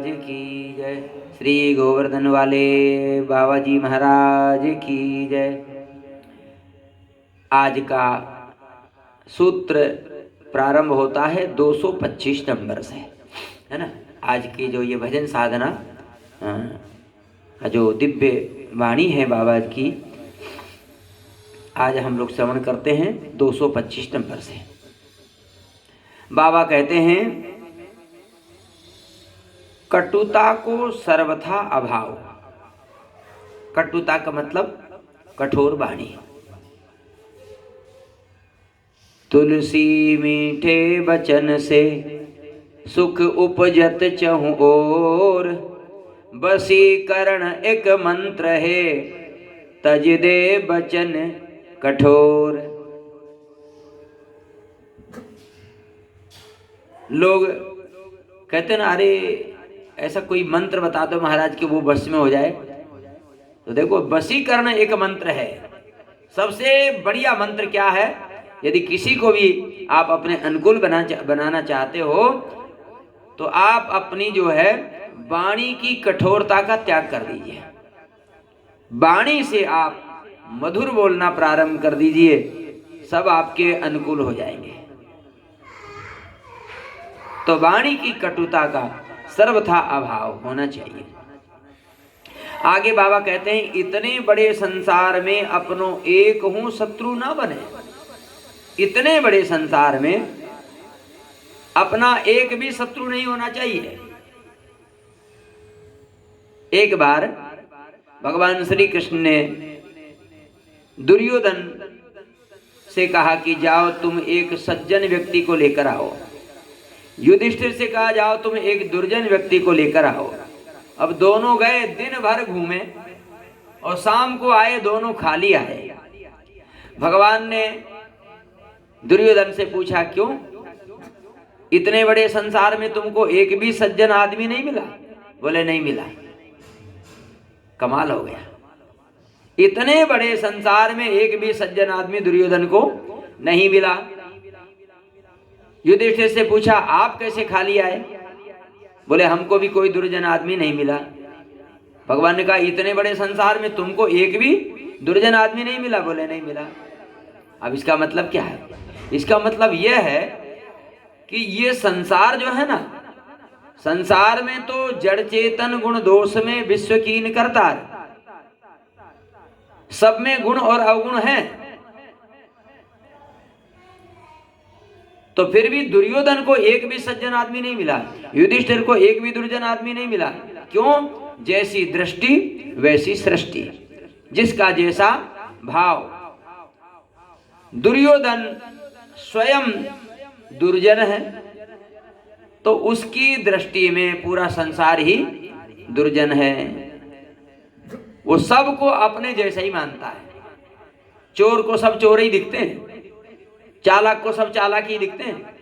महाराज की जय। श्री गोवर्धन वाले बाबा जी महाराज की जय। आज का सूत्र प्रारंभ होता है 225 नंबर से, है ना। आज की जो ये भजन साधना जो दिव्य वाणी है बाबा की, आज हम लोग श्रवण करते हैं 225 नंबर से। बाबा कहते हैं, कटुता को सर्वथा अभाव। कटुता का मतलब कठोर वाणी। तुलसी मीठे बचन से सुख उपजत चहु ओर, बसीकरण एक मंत्र है तज दे बचन कठोर। लोग कहते ना, अरे ऐसा कोई मंत्र बता दो महाराज कि वो बस में हो जाए। तो देखो, वशीकरण एक मंत्र है। सबसे बढ़िया मंत्र क्या है? यदि किसी को भी आप अपने अनुकूल बनाना चाहते हो तो आप अपनी जो है वाणी की कठोरता का त्याग कर दीजिए। वाणी से आप मधुर बोलना प्रारंभ कर दीजिए, सब आपके अनुकूल हो जाएंगे। तो वाणी की कटुता का सर्वथा अभाव होना चाहिए। आगे बाबा कहते हैं, इतने बड़े संसार में अपनों एक हूं शत्रु ना बने। इतने बड़े संसार में अपना एक भी शत्रु नहीं होना चाहिए। एक बार भगवान श्री कृष्ण ने दुर्योधन से कहा कि जाओ तुम एक सज्जन व्यक्ति को लेकर आओ। युधिष्ठिर से कहा जाओ तुम एक दुर्जन व्यक्ति को लेकर आओ। अब दोनों गए, दिन भर घूमे और शाम को आए, दोनों खाली आए। भगवान ने दुर्योधन से पूछा, क्यों? इतने बड़े संसार में तुमको एक भी सज्जन आदमी नहीं मिला? बोले नहीं मिला। कमाल हो गया। इतने बड़े संसार में एक भी सज्जन आदमी दुर्योधन को नहीं मिला। युधिष्ठिर से पूछा, आप कैसे खाली आए? बोले हमको भी कोई दुर्जन आदमी नहीं मिला। भगवान ने कहा, इतने बड़े संसार में तुमको एक भी दुर्जन आदमी नहीं मिला? बोले नहीं मिला। अब इसका मतलब क्या है? इसका मतलब यह है कि ये संसार जो है ना, संसार में तो जड़ चेतन गुण दोष में विश्व कीन करतार, सब में गुण और अवगुण हैं। तो फिर भी दुर्योधन को एक भी सज्जन आदमी नहीं मिला, युधिष्ठिर को एक भी दुर्जन आदमी नहीं मिला। क्यों? जैसी दृष्टि वैसी सृष्टि, जिसका जैसा भाव। दुर्योधन स्वयं दुर्जन है, तो उसकी दृष्टि में पूरा संसार ही दुर्जन है। वो सबको अपने जैसा ही मानता है। चोर को सब चोर ही दिखते हैं, चालाक को सब चालाक ही दिखते हैं।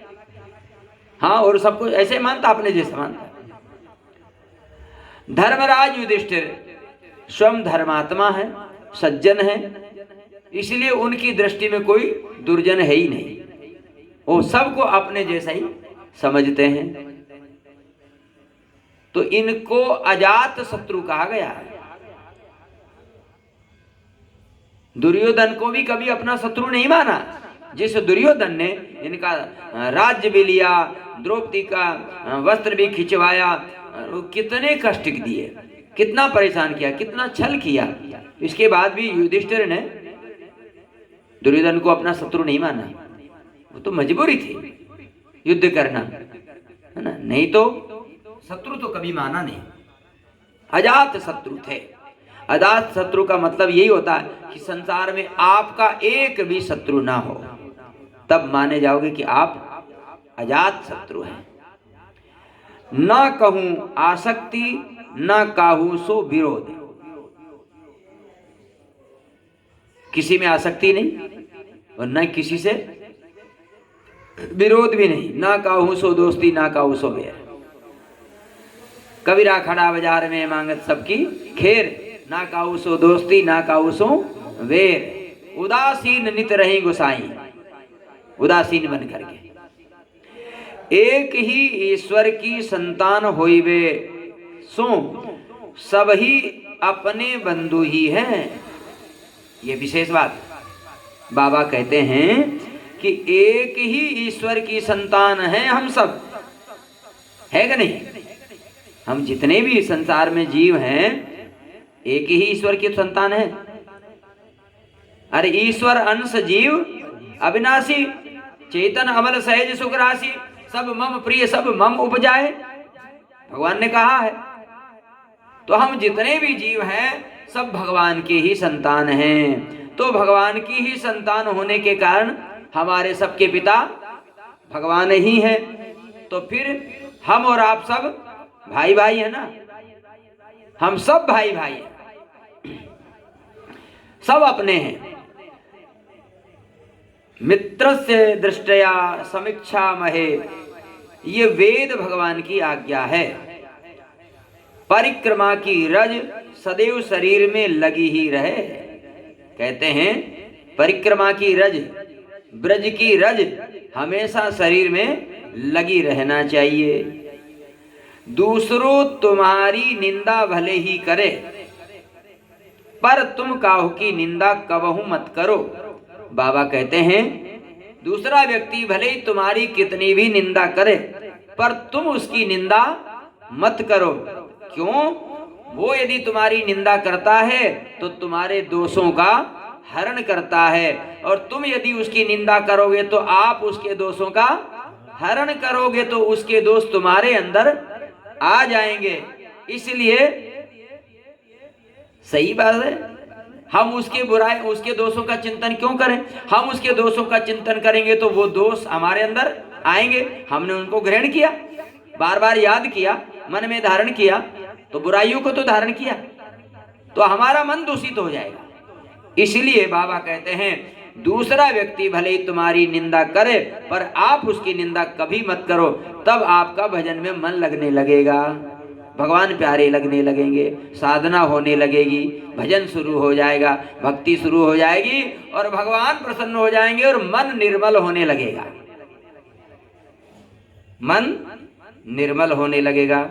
हाँ, और सबको ऐसे मानता, अपने जैसा मानता। धर्मराज युधिष्ठिर स्वयं धर्मात्मा है, सज्जन है, इसलिए उनकी दृष्टि में कोई दुर्जन है ही नहीं। वो सबको अपने जैसा ही समझते हैं। तो इनको अजात शत्रु कहा गया है। दुर्योधन को भी कभी अपना शत्रु नहीं माना। जिस दुर्योधन ने इनका राज्य भी लिया, द्रौपदी का वस्त्र भी खिंचवाया, कितने कष्ट दिए, कितना परेशान किया, कितना छल किया, इसके बाद भी युधिष्ठिर ने दुर्योधन को अपना शत्रु नहीं माना। वो तो मजबूरी थी युद्ध करना, है ना, नहीं तो शत्रु तो कभी माना नहीं। अजात शत्रु थे। अजात शत्रु का मतलब यही होता है कि संसार में आपका एक भी शत्रु ना हो, तब माने जाओगे कि आप अजात शत्रु हैं। ना कहूं आसक्ति, ना काहू सो विरोध। किसी में आसक्ति नहीं और न किसी से विरोध भी नहीं। ना काहू सो दोस्ती, ना काहू सो बैर। कबीरा खड़ा बाजार में मांगत सबकी खेर, ना काहू सो दोस्ती, ना काहू सो वेर। उदासीन नित रहे गोसाई, उदासीन बन करके। एक ही ईश्वर की संतान होइबे, सो सभी अपने बंधु ही हैं। ये विशेष बात बाबा कहते हैं कि एक ही ईश्वर की संतान हैं हम सब, है कि नहीं? हम जितने भी संसार में जीव हैं एक ही ईश्वर की संतान है। अरे ईश्वर अंश जीव अविनाशी, चेतन अमल सहज सुख राशि, सब मम प्रिय सब मम उपजाए, भगवान ने कहा है। तो हम जितने भी जीव हैं सब भगवान के ही संतान हैं। तो भगवान की ही संतान होने के कारण हमारे सबके पिता भगवान ही हैं। तो फिर हम और आप सब भाई भाई है ना, हम सब भाई भाई हैं, सब अपने हैं। मित्र से दृष्टया समीक्षा महे, ये वेद भगवान की आज्ञा है। परिक्रमा की रज सदैव शरीर में लगी ही रहे। कहते हैं परिक्रमा की रज, ब्रज की रज हमेशा शरीर में लगी रहना चाहिए। दूसरों तुम्हारी निंदा भले ही करे, पर तुम काहू की निंदा कबहू मत करो। बाबा कहते हैं दूसरा व्यक्ति भले ही तुम्हारी कितनी भी निंदा करे, पर तुम उसकी निंदा मत करो। क्यों? वो यदि तुम्हारी निंदा करता है तो तुम्हारे दोषों का हरण करता है, और तुम यदि उसकी निंदा करोगे तो आप उसके दोषों का हरण करोगे, तो उसके दोष तुम्हारे अंदर आ जाएंगे। इसलिए सही बात है, हम उसके बुराई उसके दोषों का चिंतन क्यों करें? हम उसके दोषों का चिंतन करेंगे तो वो दोष हमारे अंदर आएंगे। हमने उनको ग्रहण किया, बार बार याद किया, मन में धारण किया, तो बुराइयों को तो धारण किया, तो हमारा मन दूषित हो जाएगा। इसलिए बाबा कहते हैं दूसरा व्यक्ति भले ही तुम्हारी निंदा करे, पर आप उसकी निंदा कभी मत करो, तब आपका भजन में मन लगने लगेगा, भगवान प्यारे लगने लगेंगे, साधना होने लगेगी, भजन शुरू हो जाएगा, भक्ति शुरू हो जाएगी, और भगवान प्रसन्न हो जाएंगे और मन निर्मल होने लगेगा, मन निर्मल होने लगेगा।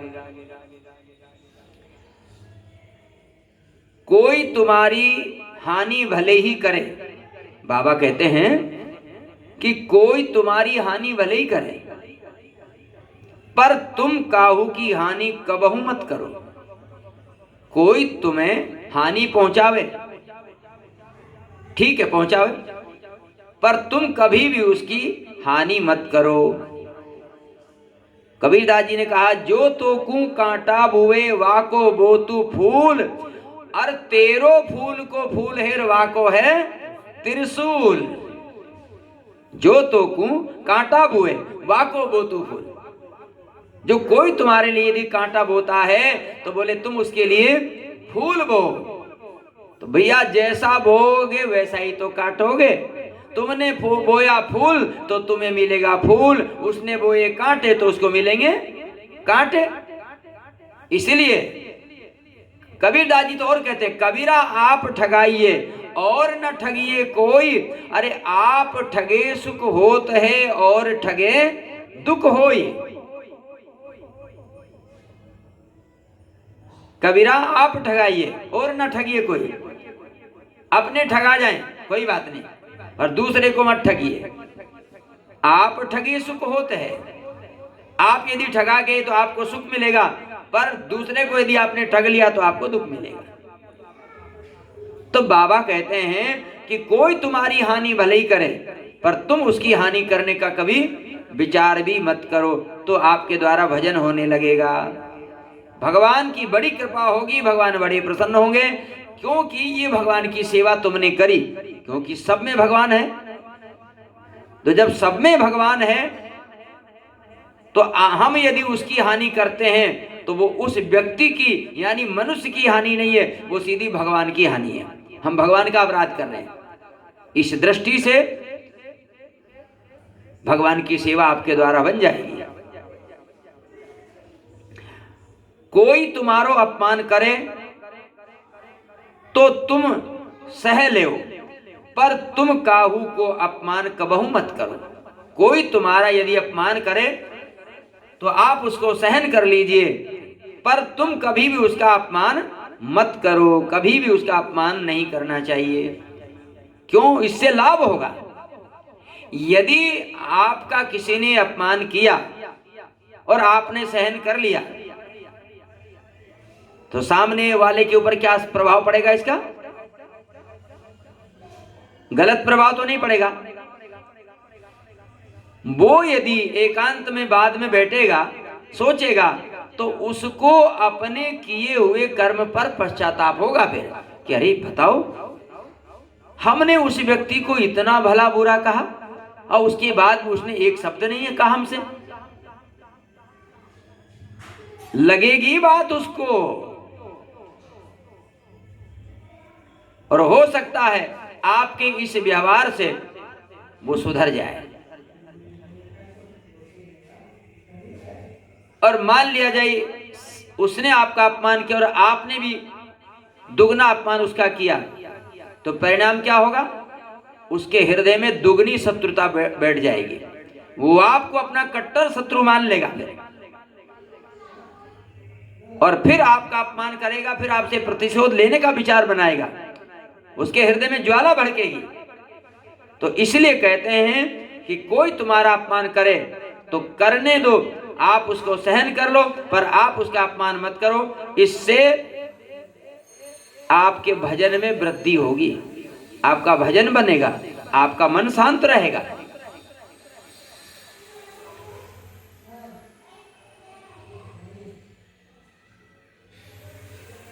कोई तुम्हारी हानि भले ही करे, बाबा कहते हैं कि कोई तुम्हारी हानि भले ही करे, पर तुम काहू की हानि कबहू मत करो। कोई तुम्हें हानि पहुंचावे, ठीक है पहुंचावे, पर तुम कभी भी उसकी हानि मत करो। कबीरदास जी ने कहा जो तो कू कांटा बुए वाको बोतु फूल, और तेरो फूल को फूल हेर वाको है त्रिशूल। जो तो कू कांटा बुए वाको बोतु फूल, जो कोई तुम्हारे लिए यदि कांटा बोता है तो बोले तुम उसके लिए फूल बो। तो भैया जैसा बोगे वैसा ही तो काटोगे। तुमने बोया फूल तो तुम्हें मिलेगा फूल, उसने बोए कांटे तो उसको मिलेंगे कांटे। इसलिए कबीरदास जी तो और कहते हैं कबीरा आप ठगाइए और न ठगिए कोई, अरे आप ठगे सुख होत है और ठगे दुख होई। कबीरा आप ठगाइए और न ठगिए कोई, अपने ठगा जाएं कोई बात नहीं, और दूसरे को मत ठगिए। आप ठगे सुख होते हैं, आप यदि ठगा गए तो आपको सुख मिलेगा, पर दूसरे को यदि आपने ठग लिया तो आपको दुख मिलेगा। तो बाबा कहते हैं कि कोई तुम्हारी हानि भले ही करे, पर तुम उसकी हानि करने का कभी विचार भी मत करो, तो आपके द्वारा भजन होने लगेगा। भगवान की बड़ी कृपा होगी, भगवान बड़े प्रसन्न होंगे, क्योंकि ये भगवान की सेवा तुमने करी, क्योंकि सब में भगवान है। तो जब सब में भगवान है तो हम यदि उसकी हानि करते हैं तो वो उस व्यक्ति की यानी मनुष्य की हानि नहीं है, वो सीधी भगवान की हानि है। हम भगवान का अपराध कर रहे हैं। इस दृष्टि से भगवान की सेवा आपके द्वारा बन जाएगी। कोई तुम्हारो अपमान करे तो तुम सह ले, पर तुम काहू को अपमान कबहू मत करो। कोई तुम्हारा यदि अपमान करे तो आप उसको सहन कर लीजिए, पर तुम कभी भी उसका अपमान मत करो, कभी भी उसका अपमान नहीं करना चाहिए। क्यों? इससे लाभ होगा। यदि आपका किसी ने अपमान किया और आपने सहन कर लिया, तो सामने वाले के ऊपर क्या प्रभाव पड़ेगा? इसका गलत प्रभाव तो नहीं पड़ेगा। वो यदि एकांत में बाद में बैठेगा, सोचेगा, तो उसको अपने किए हुए कर्म पर पश्चाताप होगा फिर कि अरे बताओ, हमने उस व्यक्ति को इतना भला बुरा कहा और उसके बाद उसने एक शब्द नहीं है कहा हमसे। लगेगी बात उसको, और हो सकता है आपके इस व्यवहार से वो सुधर जाए। और मान लिया जाए उसने आपका अपमान किया और आपने भी दुगना अपमान उसका किया, तो परिणाम क्या होगा? उसके हृदय में दुगनी शत्रुता बैठ जाएगी। वो आपको अपना कट्टर शत्रु मान लेगा और फिर आपका अपमान करेगा, फिर आपसे प्रतिशोध लेने का विचार बनाएगा, उसके हृदय में ज्वाला भड़केगी। तो इसलिए कहते हैं कि कोई तुम्हारा अपमान करे तो करने दो, आप उसको सहन कर लो, पर आप उसका अपमान मत करो। इससे आपके भजन में वृद्धि होगी, आपका भजन बनेगा, आपका मन शांत रहेगा।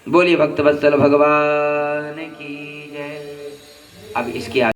बोलिए भक्तवत्सल भगवान की जय। अब इसके